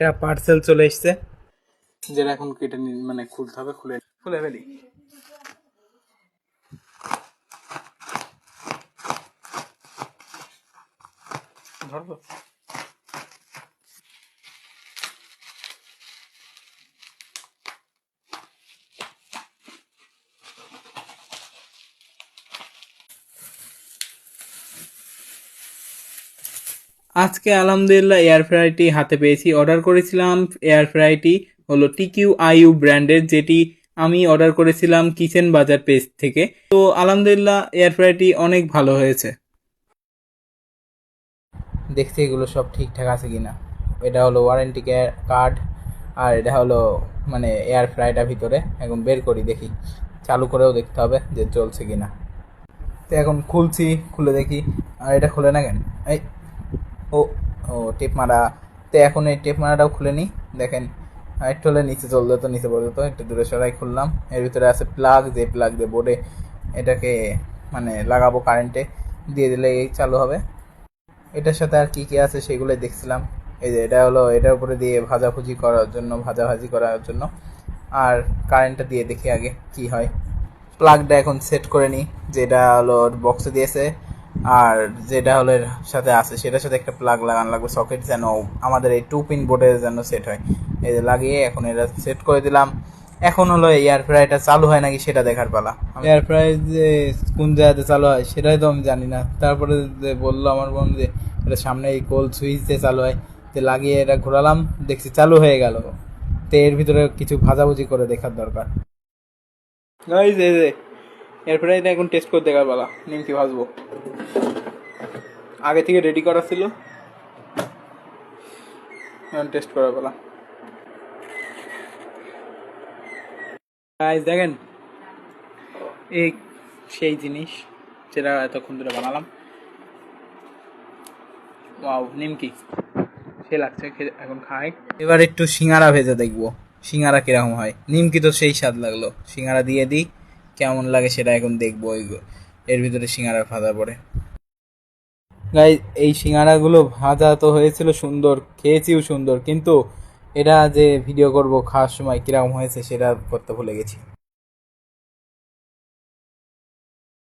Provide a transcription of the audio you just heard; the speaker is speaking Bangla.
একটা পার্সেল চলে এসছে, যেটা এখন কেটে মানে খুলতে হবে। খুলে ফেলি। ধরো। আজকে আলহামদুলিল্লাহ এয়ার ফ্রাইটি হাতে পেয়েছি। অর্ডার করেছিলাম এয়ার ফ্রাইটি হলো TQIU ব্র্যান্ডের, যেটি আমি অর্ডার করেছিলাম কিচেন বাজার পেজ থেকে। তো আলহামদুলিল্লাহ এয়ার ফ্রাইটি অনেক ভালো হয়েছে। দেখছি এগুলো সব ঠিকঠাক আছে কিনা। এটা হলো ওয়ারেন্টি কার্ড, আর এটা হলো মানে এয়ার ফ্রাইটার ভিতরে। এখন বের করি, দেখি, চালু করেও দেখতে হবে যে চলছে কিনা। তো এখন খুলছি, খুলে দেখি। আর এটা খুলে না কেন? এই ও ও টেপ মারা। তো এখন এই টেপ মারাটাও খুলে নিই। দেখেন একটু হলে নিচে চল যেত, নিচে পড়ে যেত। একটু দূরে সরাই খুললাম। এর ভিতরে আছে প্লাগ, যে প্লাগ দিয়ে বোর্ডে এটাকে মানে লাগাবো, কারেন্টে দিয়ে দিলে এই চালু হবে। এটার সাথে আর কি কি আছে সেগুলোই দেখছিলাম। এই যে এটা হলো এটার উপরে দিয়ে ভাজাভুজি করার জন্য, ভাজাভাজি করার জন্য। আর কারেন্টটা দিয়ে দেখি আগে কি হয়। প্লাগটা এখন সেট করে নিই, যেটা হলো বক্সে দিয়েছে। আর যেটা হলো এর সাথে আছে সেটার সাথে একটা প্লাগ লাগানো লাগবে, সকেট, যেন আমাদের এই 2 পিন বোর্ডে যেন সেট হয়। এই যে লাগিয়ে এখন এটা সেট করে দিলাম। এখন হলো এয়ার ফ্রাইটা চালু হয় নাকি সেটা দেখার পালা। এয়ার ফ্রাই যে কোন জায়গাতে চালু হয় সেটাই তো আমি জানি না। তারপরে যে বললো আমার বোন যে এটা সামনে এই কোল সুইচ দিয়ে চালু হয়, যে লাগিয়ে এটা ঘোরালাম, দেখছি চালু হয়ে গেল। তো এর ভিতরে কিছু ভাজাভুজি করে দেখার দরকার। এই যে এর ফ্রাইটা এখন টেস্ট করে দেখার পালা। নিমকি ভাজবো, আগে থেকে রেডি করা ছিল, এখন টেস্ট করার পালা। গাইস দেখেন, এই সেই জিনিস যেটা এতক্ষণ ধরে বানালাম। ওয়াও, নিমকি সে লাগছে, এখন খাই। এবার একটু সিঙ্গারা ভেজে দেখবো সিঙ্গারা কিরকম হয়। নিমকি তো সেই স্বাদ লাগলো, সিঙ্গারা দিয়ে দিই, কেমন লাগে সেটা এখন দেখবো। এর ভিতরে সিঙ্গারা ভাজা পড়ে। গাইস এই সিঙ্গারাগুলো ভাজা তো হয়েছিল সুন্দর, খেয়েছিও সুন্দর, কিন্তু এটা যে ভিডিও করব খাওয়ার সময় কিরকম হয়েছে সেটা করতে ভুলে গেছি।